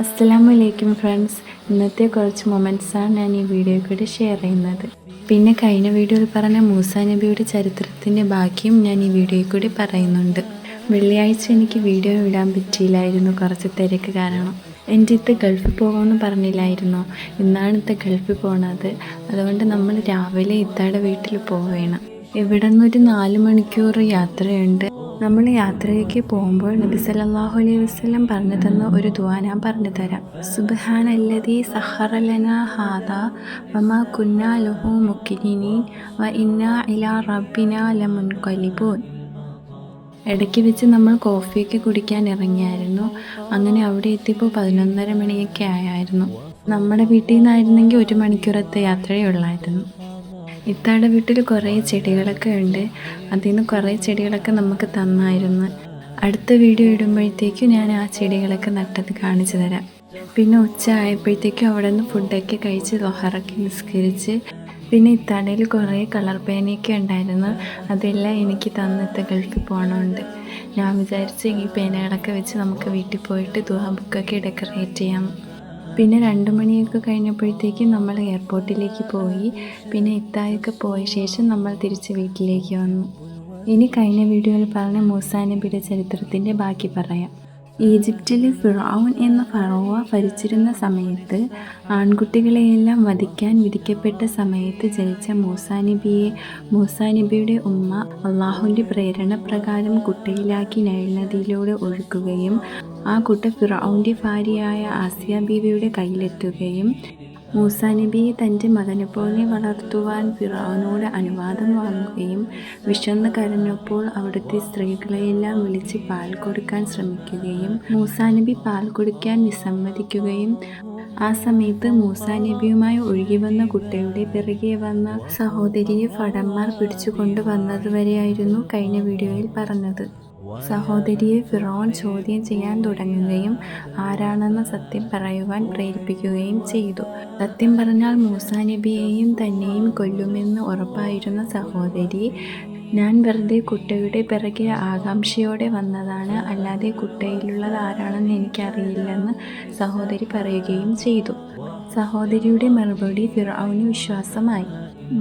അസ്സലാമലൈക്കും ഫ്രണ്ട്സ്. ഇന്നത്തെ കുറച്ച് മൊമെൻറ്റ്സാണ് ഞാൻ ഈ വീഡിയോ കൂടി ഷെയർ ചെയ്യുന്നത്. പിന്നെ കഴിഞ്ഞ വീഡിയോയിൽ പറഞ്ഞ മൂസാ നബിയുടെ ചരിത്രത്തിൻ്റെ ബാക്കിയും ഞാൻ ഈ വീഡിയോയിൽ കൂടി പറയുന്നുണ്ട്. വെള്ളിയാഴ്ച എനിക്ക് വീഡിയോ ഇടാൻ പറ്റിയില്ലായിരുന്നു, കുറച്ച് തിരക്ക് കാരണം. എൻ്റെ ഇത്ത ഗൾഫിൽ പോകുമെന്ന് പറഞ്ഞില്ലായിരുന്നോ? ഇന്നാണ് ഇത്ത ഗൾഫിൽ പോണത്. അതുകൊണ്ട് നമ്മൾ രാവിലെ ഇത്തയുടെ വീട്ടിൽ പോവേണം. ഇവിടെ നിന്നൊരു 4 മണിക്കൂർ യാത്രയുണ്ട്. നമ്മൾ യാത്രയ്ക്ക് പോകുമ്പോൾ നബി സല്ലല്ലാഹു അലൈഹി വസല്ലം പറഞ്ഞു തന്ന ഒരു ദുആ ഞാൻ പറഞ്ഞു തരാം. സുബ്ഹാനല്ലദീ സഖറ ലനാ ഹാദാ വമാ കുന്നാ ലഹു മുഖ്രിനീൻ വ ഇന്നാ ഇലാ റബ്ബിനാ ലമുൻഖലിബൂൻ. ഇടയ്ക്ക് വെച്ച് നമ്മൾ കോഫിയൊക്കെ കുടിക്കാൻ ഇറങ്ങിയായിരുന്നു. അങ്ങനെ അവിടെ എത്തിയപ്പോൾ 11:30 മണിയൊക്കെ ആയായിരുന്നു. നമ്മുടെ വീട്ടിൽ നിന്നായിരുന്നെങ്കിൽ 1 മണിക്കൂറത്തെ യാത്രയേ ഉള്ളായിരുന്നു. ഇത്താടെ വീട്ടിൽ കുറേ ചെടികളൊക്കെ ഉണ്ട്. അതിൽ നിന്ന് കുറേ ചെടികളൊക്കെ നമുക്ക് തന്നായിരുന്നു. അടുത്ത വീഡിയോ ഇടുമ്പോഴത്തേക്കും ഞാൻ ആ ചെടികളൊക്കെ നട്ടത് കാണിച്ചു തരാം. പിന്നെ ഉച്ച ആയപ്പോഴത്തേക്കും അവിടെ നിന്ന് ഫുഡൊക്കെ കഴിച്ച് ളുഹറൊക്കെ നിസ്കരിച്ച്. പിന്നെ ഇത്താടയിൽ കുറേ കളർ പേനയൊക്കെ ഉണ്ടായിരുന്നു. അതെല്ലാം എനിക്ക് തന്നിട്ട് ഗൾഫിൽ പോകണമുണ്ട്. ഞാൻ വിചാരിച്ച് ഈ പേനകളൊക്കെ വെച്ച് നമുക്ക് വീട്ടിൽ പോയിട്ട് ദുആ ബുക്കൊക്കെ ഡെക്കറേറ്റ് ചെയ്യാം. പിന്നെ 2 മണിയൊക്കെ കഴിഞ്ഞപ്പോഴത്തേക്കും നമ്മൾ എയർപോർട്ടിലേക്ക് പോയി. പിന്നെ ഇത്തായൊക്കെ പോയ ശേഷം നമ്മൾ തിരിച്ച് വീട്ടിലേക്ക് വന്നു. ഇനി കഴിഞ്ഞ വീഡിയോയിൽ പറഞ്ഞ മൂസാ നബിയുടെ ചരിത്രത്തിൻ്റെ ബാക്കി പറയാം. ഈജിപ്തിൽ ഫിർഔൻ എന്ന ഫറോവ ഭരിച്ചിരുന്ന സമയത്ത് ആൺകുട്ടികളെയെല്ലാം വധിക്കാൻ വിധിക്കപ്പെട്ട സമയത്ത് ജനിച്ച മൂസാ നബിയുടെ ഉമ്മ അള്ളാഹുവിൻ്റെ പ്രേരണ പ്രകാരം കുട്ടയിലാക്കി നൈൽ നദിയിലൂടെ ഒഴുക്കുകയും ആ കുട്ട ഫിർഔൻ്റെ ഭാര്യയായ ആസിയ ബീവിയുടെ കയ്യിലെത്തുകയും മൂസാ നബിയെ തൻ്റെ മകനെ പോലെ വളർത്തുവാൻ ഫിർഔനോട് അനുവാദം വാങ്ങുകയും വിശന്ന് കരഞ്ഞപ്പോൾ അവിടുത്തെ സ്ത്രീകളെയെല്ലാം വിളിച്ച് പാൽ കൊടുക്കാൻ ശ്രമിക്കുകയും മൂസാ നബി പാൽ കുടിക്കാൻ വിസമ്മതിക്കുകയും ആ സമയത്ത് മൂസാ നബിയുമായി ഒഴുകി വന്ന കുട്ടയുടെ പിറകെ വന്ന സഹോദരിയെ ഭടന്മാർ പിടിച്ചു കൊണ്ടുവന്നതുവരെയായിരുന്നു കഴിഞ്ഞ വീഡിയോയിൽ പറഞ്ഞത്. സഹോദരിയെ ഫിറോൻ ചോദ്യം ചെയ്യാൻ തുടങ്ങുകയും ആരാണെന്ന സത്യം പറയുവാൻ പ്രേരിപ്പിക്കുകയും ചെയ്തു. സത്യം പറഞ്ഞാൽ മൂസാ നബിയെയും തന്നെയും കൊല്ലുമെന്ന് ഉറപ്പായിരുന്ന സഹോദരി, ഞാൻ വെറുതെ കുട്ടയുടെ പിറകെ ആകാംക്ഷയോടെ വന്നതാണ്, അല്ലാതെ കുട്ടയിലുള്ളത് ആരാണെന്ന് എനിക്കറിയില്ലെന്ന് സഹോദരി പറയുകയും ചെയ്തു. സഹോദരിയുടെ മറുപടി ഫിർഔന് വിശ്വാസമായി.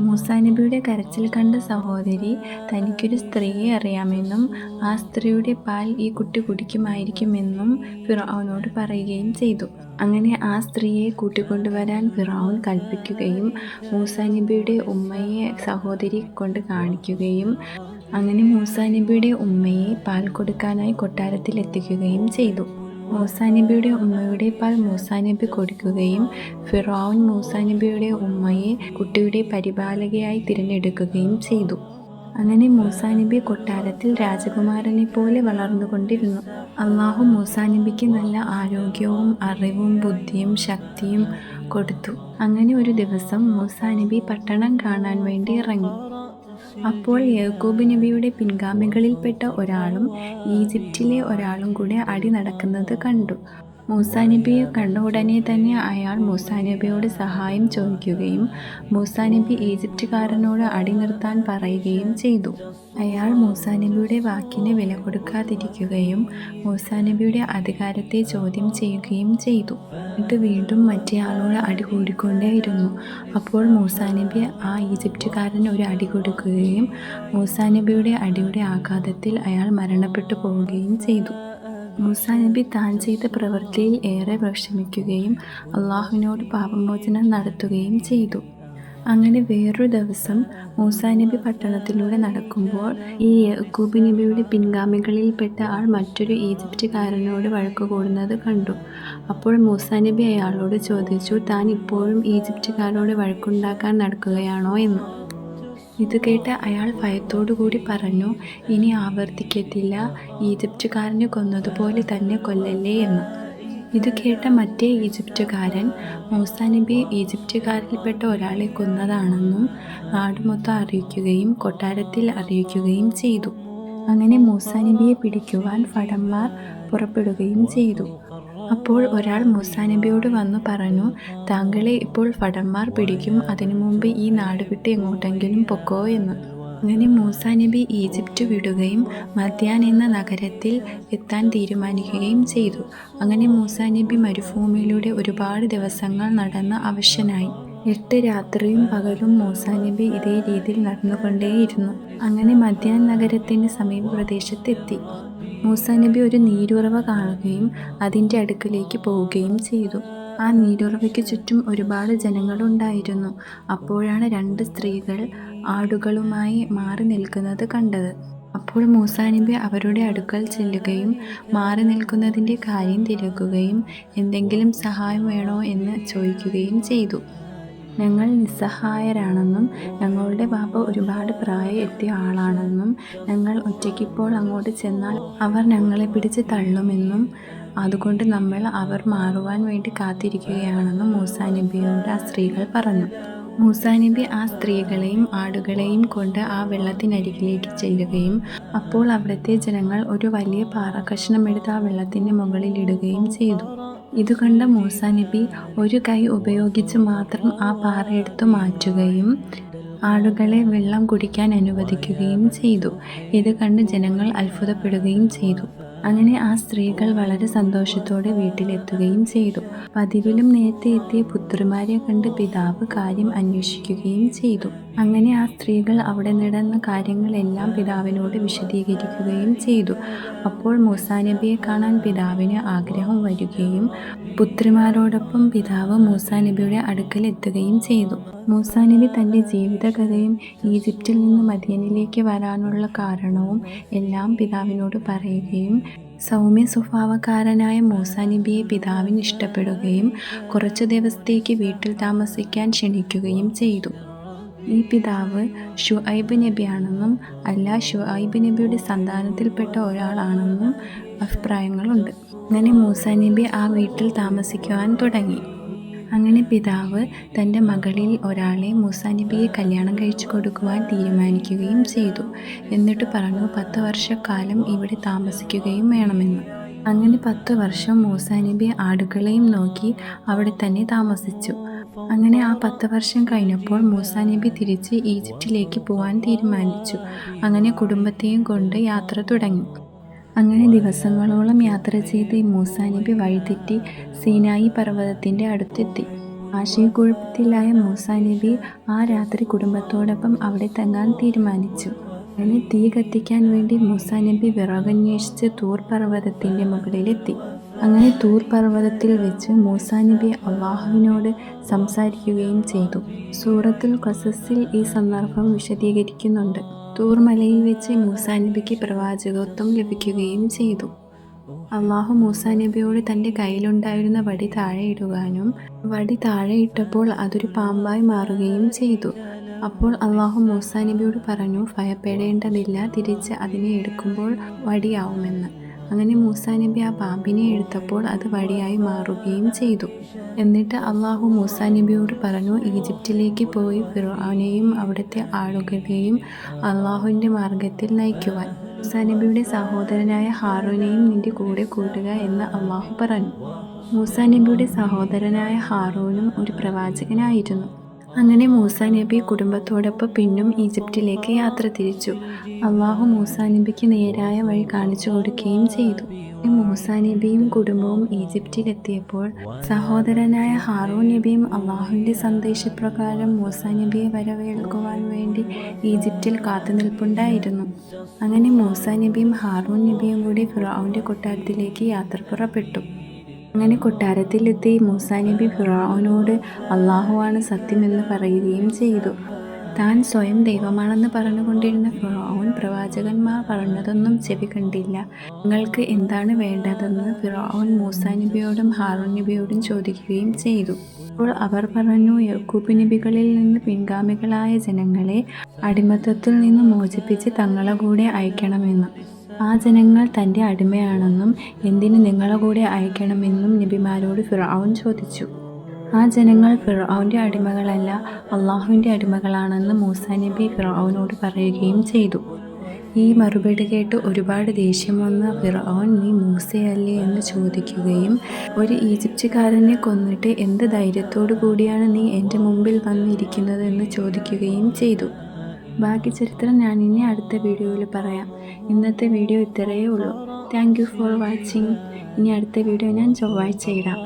മൂസാ നബിയുടെ കരച്ചിൽ കണ്ട സഹോദരി തനിക്കൊരു സ്ത്രീയെ അറിയാമെന്നും ആ സ്ത്രീയുടെ പാൽ ഈ കുട്ടി കുടിക്കുമായിരിക്കുമെന്നും ഫിർഔനോട് പറയുകയും ചെയ്തു. അങ്ങനെ ആ സ്ത്രീയെ കൂട്ടിക്കൊണ്ടുവരാൻ ഫിർഔൻ കൽപ്പിക്കുകയും മൂസാ നബിയുടെ ഉമ്മയെ സഹോദരി കൊണ്ട് കാണിക്കുകയും അങ്ങനെ മൂസാ നബിയുടെ ഉമ്മയെ പാൽ കൊടുക്കാനായി കൊട്ടാരത്തിൽ എത്തിക്കുകയും ചെയ്തു. മൂസാ നബിയുടെ ഉമ്മയുടെ പാൽ മൂസാ നബി കൊടുക്കുകയും ഫിർഔൻ മൂസാ നബിയുടെ ഉമ്മയെ കുട്ടിയുടെ പരിപാലകയായി തിരഞ്ഞെടുക്കുകയും ചെയ്തു. അങ്ങനെ മൂസാ നബി കൊട്ടാരത്തിൽ രാജകുമാരനെ പോലെ വളർന്നുകൊണ്ടിരുന്നു. അള്ളാഹു മൂസാ നബിക്ക് നല്ല ആരോഗ്യവും അറിവും ബുദ്ധിയും ശക്തിയും കൊടുത്തു. അങ്ങനെ ഒരു ദിവസം മൂസാ നബി പട്ടണം കാണാൻ വേണ്ടി ഇറങ്ങി. അപ്പോൾ യാക്കൂബ് നബിയുടെ പിൻഗാമികളിൽപ്പെട്ട ഒരാളും ഈജിപ്തിലെ ഒരാളും കൂടെ അടി നടക്കുന്നത് കണ്ടു. മൂസാ നബിയെ കണ്ട ഉടനെ തന്നെ അയാൾ മൂസാ നബിയോട് സഹായം ചോദിക്കുകയും മൂസാ നബി ഈജിപ്തുകാരനോട് അടി നിർത്താൻ പറയുകയും ചെയ്തു. അയാൾ മൂസാ നബിയുടെ വാക്കിന് വില കൊടുക്കാതിരിക്കുകയും മൂസാ നബിയുടെ അധികാരത്തെ ചോദ്യം ചെയ്യുകയും ചെയ്തു. എന്നിട്ട് വീണ്ടും മറ്റേ ആളോട് അടി കൂടിക്കൊണ്ടേയിരുന്നു. അപ്പോൾ മൂസാ നബി ആ ഈജിപ്തുകാരന് ഒരു അടി കൊടുക്കുകയും മൂസാ നബിയുടെ അടിയുടെ ആഘാതത്തിൽ അയാൾ മരണപ്പെട്ടു പോവുകയും ചെയ്തു. മൂസാ നബി താൻ ചെയ്ത പ്രവൃത്തിയിൽ ഏറെ വിഷമിക്കുകയും അള്ളാഹുവിനോട് പാപമോചനം നടത്തുകയും ചെയ്തു. അങ്ങനെ വേറൊരു ദിവസം മൂസാ നബി പട്ടണത്തിലൂടെ നടക്കുമ്പോൾ ഈ യാക്കൂബ് നബിയുടെ പിൻഗാമികളിൽപ്പെട്ട ആൾ മറ്റൊരു ഈജിപ്തുകാരനോട് വഴക്ക് കൂടുന്നത് കണ്ടു. അപ്പോൾ മൂസാ നബി അയാളോട് ചോദിച്ചു, താൻ ഇപ്പോഴും ഈജിപ്തുകാരോട് വഴക്കുണ്ടാക്കാൻ നടക്കുകയാണോ എന്ന്. ഇത് കേട്ട് അയാൾ ഭയത്തോടുകൂടി പറഞ്ഞു, ഇനി ആവർത്തിക്കത്തില്ല, ഈജിപ്തുകാരനെ കൊന്നതുപോലെ തന്നെ കൊല്ലല്ലേ എന്ന്. ഇത് കേട്ട മറ്റേ ഈജിപ്തുകാരൻ മൂസാ നബി ഈജിപ്തുകാരിൽപ്പെട്ട ഒരാളെ കൊന്നതാണെന്നും നാടുമൊത്തം അറിയിക്കുകയും കൊട്ടാരത്തിൽ അറിയിക്കുകയും ചെയ്തു. അങ്ങനെ മൂസാ നബിയെ പിടിക്കുവാൻ ഭടന്മാർ പുറപ്പെടുകയും ചെയ്തു. അപ്പോൾ ഒരാൾ മൂസാ നബിയോട് വന്നു പറഞ്ഞു, താങ്കളെ ഇപ്പോൾ ഭടന്മാർ പിടിക്കും, അതിനു മുമ്പ് ഈ നാട് വിട്ട് എങ്ങോട്ടെങ്കിലും പൊക്കോ എന്ന്. അങ്ങനെ മൂസാ നബി ഈജിപ്റ്റ് വിടുകയും മദ്യാൻ എന്ന നഗരത്തിൽ എത്താൻ തീരുമാനിക്കുകയും ചെയ്തു. അങ്ങനെ മൂസാ നബി മരുഭൂമിയിലൂടെ ഒരുപാട് ദിവസങ്ങൾ നടന്ന് അവശനായി. 8 രാത്രിയും പകലും മൂസാ നബി ഇതേ രീതിയിൽ നടന്നുകൊണ്ടേയിരുന്നു. അങ്ങനെ മദ്യാൻ നഗരത്തിൻ്റെ സമീപ പ്രദേശത്തെത്തി. മൂസാ നബി ഒരു നീരുറവ കാണുകയും അതിൻ്റെ അടുക്കിലേക്ക് പോവുകയും ചെയ്തു. ആ നീരുറവയ്ക്ക് ചുറ്റും ഒരുപാട് ജനങ്ങളുണ്ടായിരുന്നു. അപ്പോഴാണ് 2 സ്ത്രീകൾ ആടുകളുമായി മാറി നിൽക്കുന്നത് കണ്ടത്. അപ്പോൾ മൂസാ നബി അവരുടെ അടുക്കൽ ചെല്ലുകയും മാറി നിൽക്കുന്നതിൻ്റെ കാര്യം തിരക്കുകയും എന്തെങ്കിലും സഹായം വേണോ എന്ന് ചോദിക്കുകയും ചെയ്തു. ഞങ്ങൾ നിസ്സഹായരാണെന്നും ഞങ്ങളുടെ ബാപ്പ ഒരുപാട് പ്രായം എത്തിയ ആളാണെന്നും ഞങ്ങൾ ഒറ്റയ്ക്കിപ്പോൾ അങ്ങോട്ട് ചെന്നാൽ അവർ ഞങ്ങളെ പിടിച്ച് തള്ളുമെന്നും അതുകൊണ്ട് നമ്മൾ അവർ മാറുവാൻ വേണ്ടി കാത്തിരിക്കുകയാണെന്നും മൂസാ നബിയോട് ആ സ്ത്രീകൾ പറഞ്ഞു. മൂസാ നബി ആ സ്ത്രീകളെയും ആടുകളെയും കൊണ്ട് ആ വെള്ളത്തിനരികിലേക്ക് ചെല്ലുകയും അപ്പോൾ അവിടുത്തെ ജനങ്ങൾ ഒരു വലിയ പാറക്കഷണമെടുത്ത് ആ വെള്ളത്തിൻ്റെ മുകളിലിടുകയും ചെയ്തു. ഇത് കണ്ട മൂസാ നബി ഒരു കൈ ഉപയോഗിച്ച് മാത്രം ആ പാറ എടുത്തു മാറ്റുകയും ആളുകളെ വെള്ളം കുടിക്കാൻ അനുവദിക്കുകയും ചെയ്തു. ഇത് കണ്ട് ജനങ്ങൾ അത്ഭുതപ്പെടുകയും ചെയ്തു. അങ്ങനെ ആ സ്ത്രീകൾ വളരെ സന്തോഷത്തോടെ വീട്ടിലെത്തുകയും ചെയ്തു. പതിവിലും നേരത്തെ എത്തിയ പുത്രിമാരെ കണ്ട് പിതാവ് കാര്യം അന്വേഷിക്കുകയും ചെയ്തു. അങ്ങനെ ആ സ്ത്രീകൾ അവിടെ നടന്ന കാര്യങ്ങളെല്ലാം പിതാവിനോട് വിശദീകരിക്കുകയും ചെയ്തു. അപ്പോൾ മൂസാ നബിയെ കാണാൻ പിതാവിന് ആഗ്രഹം വരികയും പുത്രിമാരോടൊപ്പം പിതാവ് മൂസാ നബിയുടെ അടുക്കൽ എത്തുകയും ചെയ്തു. മൂസാ നബി തൻ്റെ ജീവിതകഥയും ഈജിപ്തിൽ നിന്ന് മദ്യനിലേക്ക് വരാനുള്ള കാരണവും എല്ലാം പിതാവിനോട് പറയുകയും സൗമ്യ സ്വഭാവക്കാരനായ മൂസാ നബിയെ പിതാവിന് ഇഷ്ടപ്പെടുകയും കുറച്ചു ദിവസത്തേക്ക് വീട്ടിൽ താമസിക്കാൻ ക്ഷണിക്കുകയും ചെയ്തു. ഈ പിതാവ് ഷുഐബ് നബിയാണെന്നും അല്ല ഷുഐബ് നബിയുടെ സന്താനത്തിൽപ്പെട്ട ഒരാളാണെന്നും അഭിപ്രായങ്ങളുണ്ട്. അങ്ങനെ മൂസാ നബി ആ വീട്ടിൽ താമസിക്കുവാൻ തുടങ്ങി. അങ്ങനെ പിതാവ് തൻ്റെ മകളിൽ ഒരാളെ മൂസാ നബിയെ കല്യാണം കഴിച്ചു കൊടുക്കുവാൻ തീരുമാനിക്കുകയും ചെയ്തു. എന്നിട്ട് പറഞ്ഞു 10 വർഷക്കാലം ഇവിടെ താമസിക്കുകയും വേണമെന്ന്. അങ്ങനെ 10 വർഷം മൂസാ നബി ആടുകളെയും നോക്കി അവിടെ തന്നെ താമസിച്ചു. അങ്ങനെ ആ 10 വർഷം കഴിഞ്ഞപ്പോൾ മൂസാ നബി തിരിച്ച് ഈജിപ്തിലേക്ക് പോകാൻ തീരുമാനിച്ചു. അങ്ങനെ കുടുംബത്തെയും കൊണ്ട് യാത്ര തുടങ്ങി. അങ്ങനെ ദിവസങ്ങളോളം യാത്ര ചെയ്ത് മൂസാ നബി വഴിതെറ്റി സീനായി പർവ്വതത്തിൻ്റെ അടുത്തെത്തി. ആശയക്കുഴപ്പത്തിലായ മൂസാ നബി ആ രാത്രി കുടുംബത്തോടൊപ്പം അവിടെ തങ്ങാൻ തീരുമാനിച്ചു. അങ്ങനെ തീ കത്തിക്കാൻ വേണ്ടി മൂസാ നബി വിറകന്വേഷിച്ച് തൂർ പർവ്വതത്തിൻ്റെ മുകളിലെത്തി. അങ്ങനെ തൂർ പർവ്വതത്തിൽ വെച്ച് മൂസാ നബി അള്ളാഹുവിനോട് സംസാരിക്കുകയും ചെയ്തു. സൂറത്തുൽ ഖസസിൽ ഈ സന്ദർഭം വിശദീകരിക്കുന്നുണ്ട്. തൂർ മലയിൽ വെച്ച് മൂസാ നബിക്ക് പ്രവാചകത്വം ലഭിക്കുകയും ചെയ്തു. അള്ളാഹു മൂസാ നബിയോട് തൻ്റെ കയ്യിലുണ്ടായിരുന്ന വടി താഴെ ഇടുവാനും വടി താഴെ ഇട്ടപ്പോൾ അതൊരു പാമ്പായി മാറുകയും ചെയ്തു. അപ്പോൾ അള്ളാഹു മൂസാ നബിയോട് പറഞ്ഞു, ഭയപ്പെടേണ്ടതില്ല, തിരിച്ച് അതിനെ എടുക്കുമ്പോൾ വടിയാവുമെന്ന്. അങ്ങനെ മൂസാ നബി ആ പാമ്പിനെ എടുത്തപ്പോൾ അത് വടിയായി മാറുകയും ചെയ്തു. എന്നിട്ട് അള്ളാഹു മൂസാ നബിയോട് പറഞ്ഞു, ഈജിപ്തിലേക്ക് പോയി ഫിർഔനെയും അവിടുത്തെ ആളുകളെയും അള്ളാഹുവിൻ്റെ മാർഗത്തിൽ നയിക്കുവാൻ മൂസാ നബിയുടെ സഹോദരനായ ഹാറൂനെയും നിന്റെ കൂടെ കൂട്ടുക എന്ന് അള്ളാഹു പറഞ്ഞു. മൂസാ നബിയുടെ സഹോദരനായ ഹാറൂനും ഒരു പ്രവാചകനായിരുന്നു. അങ്ങനെ മൂസാ നബി കുടുംബത്തോടൊപ്പം പിന്നും ഈജിപ്തിലേക്ക് യാത്ര തിരിച്ചു. അള്ളാഹു മൂസാ നബിക്ക് നേരായ വഴി കാണിച്ചു കൊടുക്കുകയും ചെയ്തു. മൂസാ നബിയും കുടുംബവും ഈജിപ്തിലെത്തിയപ്പോൾ സഹോദരനായ ഹാറൂൻ നബിയും അള്ളാഹുവിൻ്റെ സന്ദേശപ്രകാരം മൂസാ നബിയെ വരവേൽക്കുവാൻ വേണ്ടി ഈജിപ്തിൽ കാത്തുനിൽപ്പുണ്ടായിരുന്നു. അങ്ങനെ മൂസാ നബിയും ഹാറൂൻ നബിയും കൂടി ഫിർഔന്റെ കൊട്ടാരത്തിലേക്ക് യാത്ര പുറപ്പെട്ടു. അങ്ങനെ കൊട്ടാരത്തിലെത്തി മൂസാ നബി ഫിർഔനോട് അള്ളാഹുവാണ് സത്യമെന്ന് പറയുകയും ചെയ്തു. താൻ സ്വയം ദൈവമാണെന്ന് പറഞ്ഞുകൊണ്ടിരുന്ന ഫിർഔൻ പ്രവാചകന്മാർ പറഞ്ഞതൊന്നും ചെവി കണ്ടില്ല. നിങ്ങൾക്ക് എന്താണ് വേണ്ടതെന്ന് ഫിർഔൻ മൂസാ നബിയോടും ഹാറൂൻ നബിയോടും ചോദിക്കുകയും ചെയ്തു. അപ്പോൾ അവർ പറഞ്ഞു, യാക്കൂബ് നബികളിൽ നിന്ന് പിൻഗാമികളായ ജനങ്ങളെ അടിമത്തത്തിൽ നിന്ന് മോചിപ്പിച്ച് തങ്ങളെ കൂടെ അയക്കണമെന്ന്. ആ ജനങ്ങൾ തൻ്റെ അടിമയാണെന്നും എന്തിന് നിങ്ങളെ കൂടെ അയക്കണമെന്നും നബിമാരോട് ഫിർഔൻ ചോദിച്ചു. ആ ജനങ്ങൾ ഫിർഔൻ്റെ അടിമകളല്ല, അള്ളാഹുവിൻ്റെ അടിമകളാണെന്ന് മൂസാ നബി ഫിർഔനോട് പറയുകയും ചെയ്തു. ഈ മറുപടി കേട്ട് ഒരുപാട് ദേഷ്യം വന്ന ഫിർഔൻ, നീ മൂസയല്ലേ എന്ന് ചോദിക്കുകയും ഒരു ഈജിപ്തുകാരനെ കൊന്നിട്ട് എന്ത് ധൈര്യത്തോടു കൂടിയാണ് നീ എൻ്റെ മുമ്പിൽ വന്നിരിക്കുന്നത് എന്ന് ചോദിക്കുകയും ചെയ്തു. ബാക്കി ചരിത്രം ഞാൻ ഇനി അടുത്ത വീഡിയോയിൽ പറയാം. ഇന്നത്തെ വീഡിയോ ഇത്രയേ ഉള്ളൂ. Thank you for watching. ഇനി അടുത്ത വീഡിയോ ഞാൻ ചൊവ്വാഴ്ച ഇടാം.